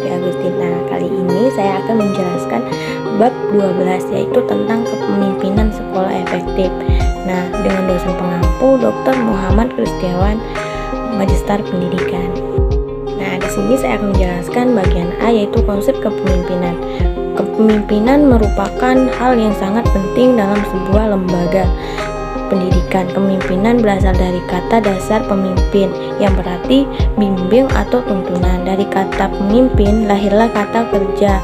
Putri Agustina. Kali ini saya akan menjelaskan bab 12, yaitu tentang kepemimpinan sekolah efektif. Nah, dengan dosen pengampu Dr. Muhammad Kristiawan, Magister Pendidikan. Nah, di sini saya akan menjelaskan bagian A, yaitu konsep kepemimpinan. Kepemimpinan merupakan hal yang sangat penting dalam sebuah lembaga pendidikan. Kepemimpinan berasal dari kata dasar pemimpin yang berarti bimbing atau tuntunan. Dari kata pemimpin lahirlah kata kerja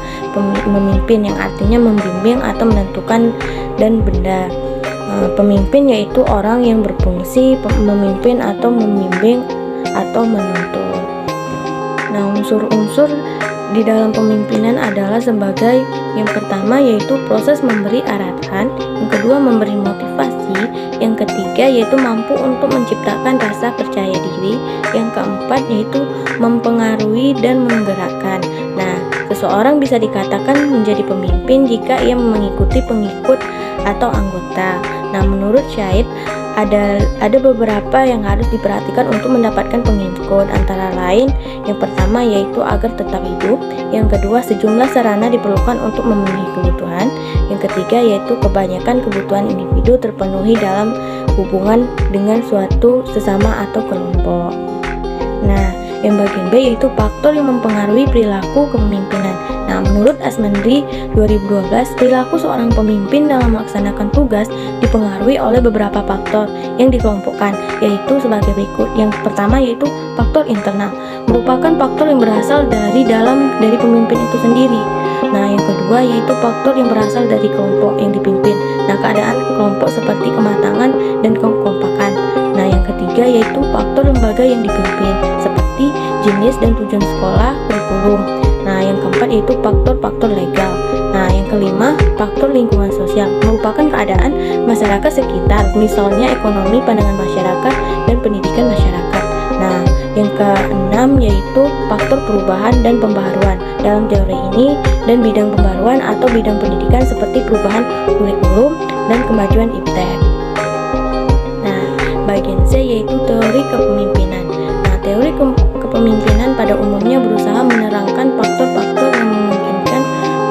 memimpin yang artinya membimbing atau menentukan dan benda. Pemimpin yaitu orang yang berfungsi memimpin atau membimbing atau menuntun. Nah, unsur-unsur di dalam pemimpinan adalah sebagai yang pertama yaitu proses memberi arahan, yang kedua memberi motivasi, yang ketiga yaitu mampu untuk menciptakan rasa percaya diri, yang keempat yaitu mempengaruhi dan menggerakkan. Nah, seseorang bisa dikatakan menjadi pemimpin jika ia mengikuti pengikut atau anggota. Nah, menurut Syed ada beberapa yang harus diperhatikan untuk mendapatkan pengikut, antara lain yang pertama yaitu agar tetap hidup, yang kedua sejumlah sarana diperlukan untuk memenuhi kebutuhan, yang ketiga yaitu kebanyakan kebutuhan individu terpenuhi dalam hubungan dengan suatu sesama atau kelompok. Nah, yang bagian B yaitu faktor yang mempengaruhi perilaku kepemimpinan. Nah, menurut Asmendri 2012, perilaku seorang pemimpin dalam melaksanakan tugas dipengaruhi oleh beberapa faktor yang dikelompokkan, yaitu sebagai berikut. Yang pertama yaitu faktor internal, merupakan faktor yang berasal dari pemimpin itu sendiri. Nah, yang kedua yaitu faktor yang berasal dari kelompok yang dipimpin. Nah, keadaan kelompok seperti kematangan dan kekompakan. Nah, yang ketiga yaitu faktor lembaga yang dipimpin, seperti jenis dan tujuan sekolah, kurikulum. Nah, yang keempat yaitu faktor-faktor legal. Nah, yang kelima, faktor lingkungan sosial, merupakan keadaan masyarakat sekitar, misalnya ekonomi, pandangan masyarakat, dan pendidikan masyarakat. Nah, yang keenam yaitu faktor perubahan dan pembaharuan. Dalam teori ini dan bidang pembaharuan atau bidang pendidikan seperti perubahan kurikulum dan kemajuan iptek. Nah, bagian C yaitu teori kepemimpinan. Nah, teori kepemimpinan pada umumnya berusaha menerangkan faktor-faktor yang memungkinkan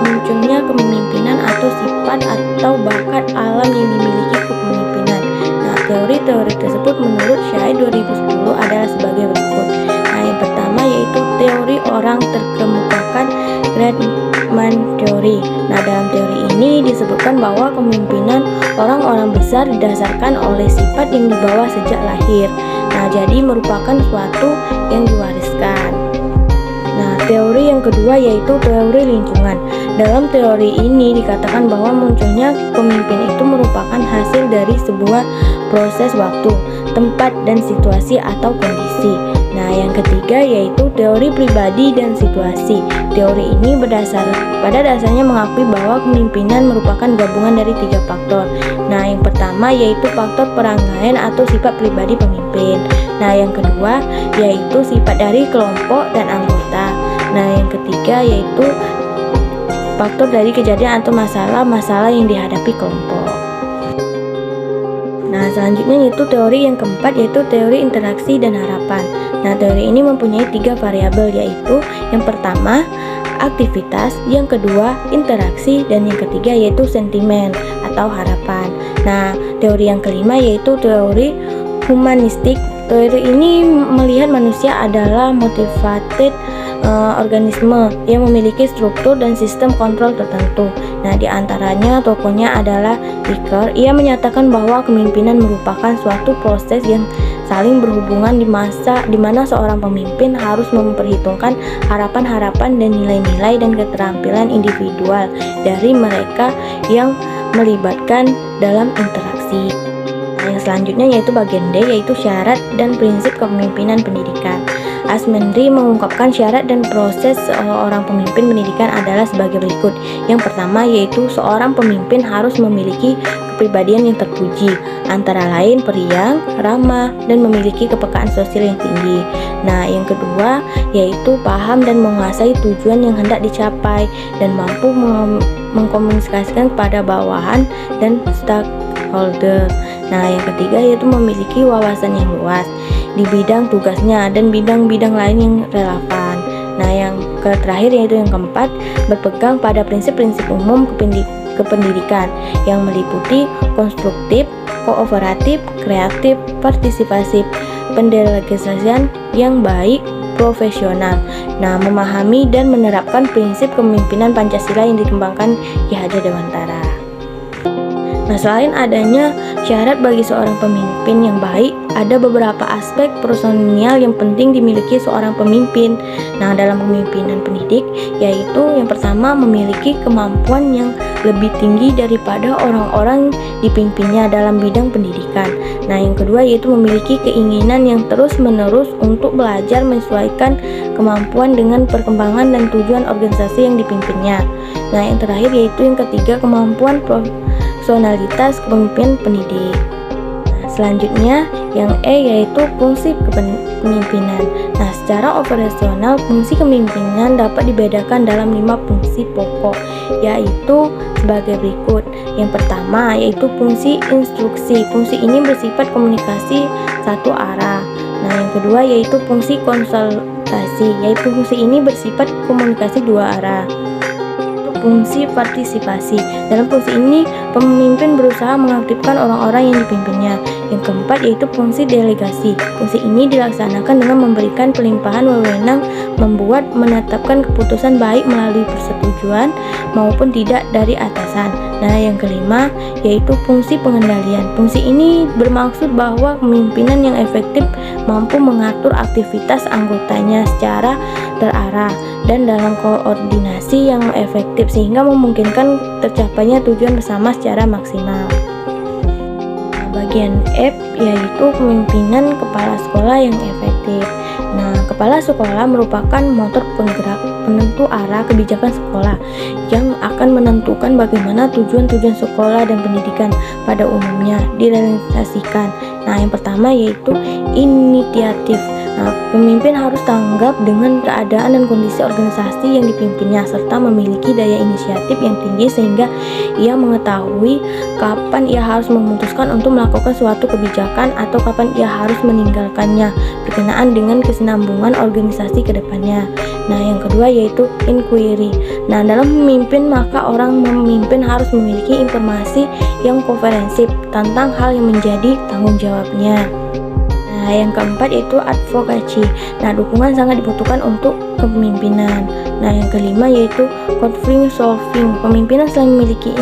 munculnya kepemimpinan atau sifat atau bakat alam yang dimiliki kepemimpinan. Nah, teori-teori tersebut menurut Syed 2010 adalah sebagai berikut. Nah, yang pertama yaitu teori orang terkemukakan, Greatman Theory. Nah, dalam teori ini disebutkan bahwa kepemimpinan orang-orang besar didasarkan oleh sifat yang dibawa sejak lahir. Nah, jadi merupakan suatu yang diwariskan. Nah, teori yang kedua yaitu teori lingkungan. Dalam teori ini dikatakan bahwa munculnya pemimpin itu merupakan hasil dari sebuah proses waktu, tempat, dan situasi atau kondisi. Nah, yang ketiga yaitu teori pribadi dan situasi. Teori ini pada dasarnya mengakui bahwa kepemimpinan merupakan gabungan dari 3 faktor. Nah, yang pertama yaitu faktor perangaian atau sifat pribadi pemimpin. Nah, yang kedua yaitu sifat dari kelompok dan anggota. Nah, yang ketiga yaitu faktor dari kejadian atau masalah-masalah yang dihadapi kelompok. Nah, selanjutnya yaitu teori yang keempat yaitu teori interaksi dan harapan. Nah, teori ini mempunyai 3 variabel, yaitu yang pertama aktivitas, yang kedua interaksi, dan yang ketiga yaitu sentimen atau harapan. Nah, teori yang kelima yaitu teori humanistik. Teori ini melihat manusia adalah motivated organisme yang memiliki struktur dan sistem kontrol tertentu. Nah, di antaranya tokohnya adalah Ricoeur. Ia menyatakan bahwa kepemimpinan merupakan suatu proses yang saling berhubungan di mana seorang pemimpin harus memperhitungkan harapan-harapan dan nilai-nilai dan keterampilan individual dari mereka yang melibatkan dalam interaksi. Nah, yang selanjutnya yaitu bagian D yaitu syarat dan prinsip kepemimpinan pendidikan. Asmendri mengungkapkan syarat dan proses seorang pemimpin pendidikan adalah sebagai berikut. Yang pertama yaitu seorang pemimpin harus memiliki kepribadian yang terpuji, antara lain periang, ramah, dan memiliki kepekaan sosial yang tinggi. Nah, yang kedua yaitu paham dan menguasai tujuan yang hendak dicapai dan mampu mengkomunikasikan kepada bawahan dan stakeholder. Nah, yang ketiga yaitu memiliki wawasan yang luas di bidang tugasnya dan bidang-bidang lain yang relevan. Nah, Nah, yang terakhir yaitu yang keempat, berpegang pada prinsip-prinsip umum kependidikan yang meliputi konstruktif, kooperatif, kreatif, partisipasif, pendelegasian yang baik, profesional. Nah, memahami dan menerapkan prinsip kepemimpinan Pancasila yang dikembangkan Ki Hajar Dewantara. Nah, selain adanya syarat bagi seorang pemimpin yang baik, ada beberapa aspek personil yang penting dimiliki seorang pemimpin. Nah, dalam kepemimpinan pendidik, yaitu yang pertama memiliki kemampuan yang lebih tinggi daripada orang-orang dipimpinnya dalam bidang pendidikan. Nah, yang kedua yaitu memiliki keinginan yang terus-menerus untuk belajar menyesuaikan kemampuan dengan perkembangan dan tujuan organisasi yang dipimpinnya. Nah, yang terakhir yaitu yang ketiga, kemampuan profesionalitas kepemimpinan pendidik. Selanjutnya, yang E yaitu fungsi kepemimpinan. Nah, secara operasional, fungsi kepemimpinan dapat dibedakan dalam 5 fungsi pokok, yaitu sebagai berikut. Yang pertama yaitu fungsi instruksi. Fungsi ini bersifat komunikasi satu arah. Nah, yang kedua yaitu fungsi konsultasi, yaitu fungsi ini bersifat komunikasi dua arah. Fungsi partisipasi. Dalam fungsi ini, pemimpin berusaha mengaktifkan orang-orang yang dipimpinnya. Yang keempat yaitu fungsi delegasi. Fungsi ini dilaksanakan dengan memberikan pelimpahan wewenang membuat menetapkan keputusan baik melalui persetujuan maupun tidak dari atasan. Nah, yang kelima yaitu fungsi pengendalian. Fungsi ini bermaksud bahwa kepemimpinan yang efektif mampu mengatur aktivitas anggotanya secara terarah dan dalam koordinasi yang efektif sehingga memungkinkan tercapainya tujuan bersama secara maksimal. Bagian F yaitu kepemimpinan kepala sekolah yang efektif. Nah, kepala sekolah merupakan motor penggerak penentu arah kebijakan sekolah yang akan menentukan bagaimana tujuan-tujuan sekolah dan pendidikan pada umumnya direalisasikan. Nah, yang pertama yaitu inisiatif. Nah, pemimpin harus tanggap dengan keadaan dan kondisi organisasi yang dipimpinnya serta memiliki daya inisiatif yang tinggi sehingga ia mengetahui kapan ia harus memutuskan untuk melakukan suatu kebijakan atau kapan ia harus meninggalkannya berkenaan dengan kesinambungan organisasi ke depannya. Nah, yang kedua yaitu inquiry. Nah, dalam memimpin maka orang memimpin harus memiliki informasi yang komprehensif tentang hal yang menjadi tanggung jawabnya. Nah, yang keempat yaitu advokasi. Nah, dukungan sangat dibutuhkan untuk kepemimpinan. Nah, yang kelima yaitu conflict solving. Pemimpinan selain memiliki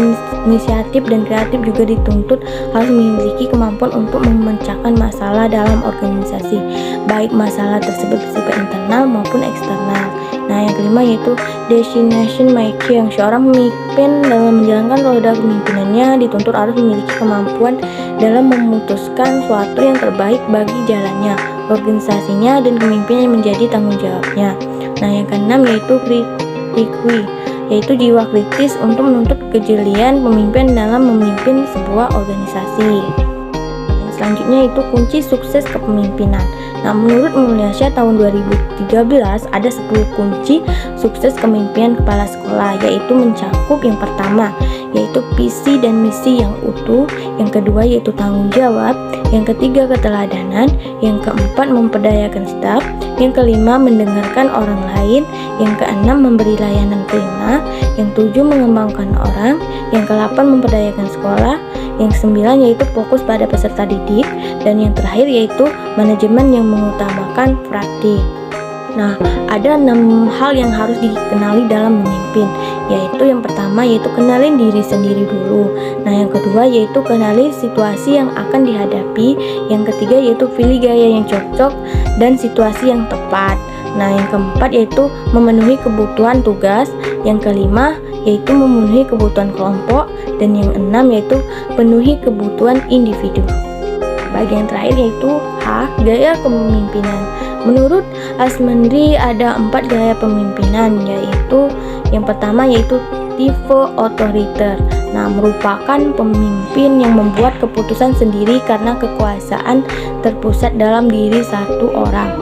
inisiatif dan kreatif juga dituntut harus memiliki kemampuan untuk memecahkan masalah dalam organisasi, baik masalah tersebut bersifat internal maupun eksternal. Nah, yang kelima yaitu decision making. Seorang pemimpin dalam menjalankan roda kepemimpinannya dituntut harus memiliki kemampuan dalam memutuskan suatu yang terbaik bagi jalannya, organisasinya, dan pemimpin yang menjadi tanggung jawabnya. Nah, yang keenam yaitu kritikwi, yaitu jiwa kritis untuk menuntut kejelian pemimpin dalam memimpin sebuah organisasi. Selanjutnya itu kunci sukses kepemimpinan. Nah, menurut Mulyasha tahun 2013 ada 10 kunci sukses kepemimpinan kepala sekolah, yaitu mencakup yang pertama yaitu visi dan misi yang utuh, yang kedua yaitu tanggung jawab, yang ketiga keteladanan, yang keempat memperdayakan staf, yang kelima mendengarkan orang lain, yang keenam memberi layanan prima, yang tujuh mengembangkan orang, yang ke-8 memperdayakan sekolah, yang ke-9 yaitu fokus pada peserta didik, dan yang terakhir yaitu manajemen yang mengutamakan praktik. Nah, ada 6 hal yang harus dikenali dalam memimpin, yaitu yang pertama yaitu kenalin diri sendiri dulu. Nah, yang kedua yaitu kenali situasi yang akan dihadapi, yang ketiga yaitu pilih gaya yang cocok dan situasi yang tepat. Nah, yang keempat yaitu memenuhi kebutuhan tugas, yang kelima yaitu memenuhi kebutuhan kelompok, dan yang enam yaitu penuhi kebutuhan individu. Bagian terakhir yaitu H, gaya kepemimpinan. Menurut Asmendri ada 4 gaya pemimpinan, yaitu yang pertama yaitu tipe otoriter. Nah, merupakan pemimpin yang membuat keputusan sendiri karena kekuasaan terpusat dalam diri satu orang.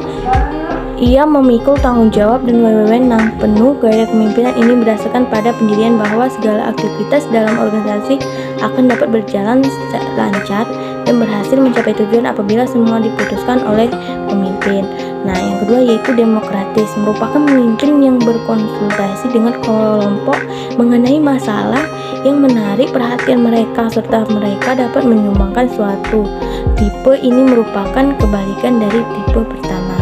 Ia memikul tanggung jawab dan wewenang penuh. Gaya kepemimpinan ini berdasarkan pada pendirian bahwa segala aktivitas dalam organisasi akan dapat berjalan lancar dan berhasil mencapai tujuan apabila semua diputuskan oleh pemimpin. Nah, yang kedua yaitu demokratis, merupakan pemimpin yang berkonsultasi dengan kelompok mengenai masalah yang menarik perhatian mereka serta mereka dapat menyumbangkan suatu. Tipe ini merupakan kebalikan dari tipe pertama.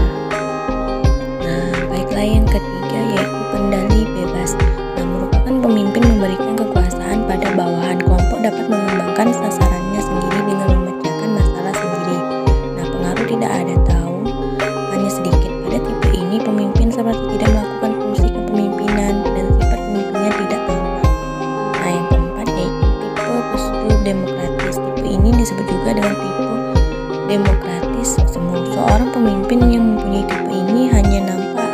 Nah, baiklah yang ketiga yaitu kendali bebas. Nah, merupakan pemimpin memberikan kekuasaan pada bawahan. Kelompok dapat mengembangkan sasarannya sendiri dengan memecahkan masalah sendiri. Nah, pengaruh tidak ada tahu, hanya sedikit. Pada tipe ini, pemimpin seperti tidak melakukan fungsi kepemimpinan dan sifat pemimpinnya tidak tampak. Nah, yang keempat yaitu tipe prosedur demokratis. Tipe ini disebut juga dengan tipe demokratis. Seorang pemimpin yang mempunyai tipe ini hanya nampak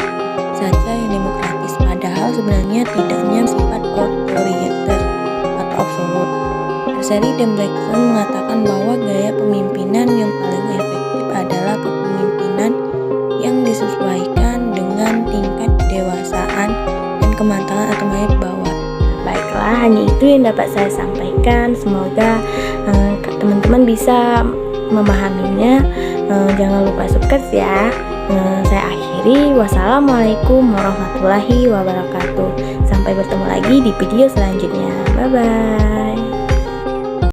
saja yang demokratis, padahal sebenarnya tidaknya sifat otoriter atau absolut. Seri dan Blackstone mengatakan bahwa gaya pemimpinan yang paling efektif adalah kepemimpinan yang disesuaikan dengan tingkat kedewasaan dan kematang atau bawah. Baiklah, hanya itu yang dapat saya sampaikan. Semoga teman-teman bisa memahaminya. Jangan lupa subscribe ya. Saya akhiri. Wassalamualaikum warahmatullahi wabarakatuh. Sampai bertemu lagi di video selanjutnya. Bye bye.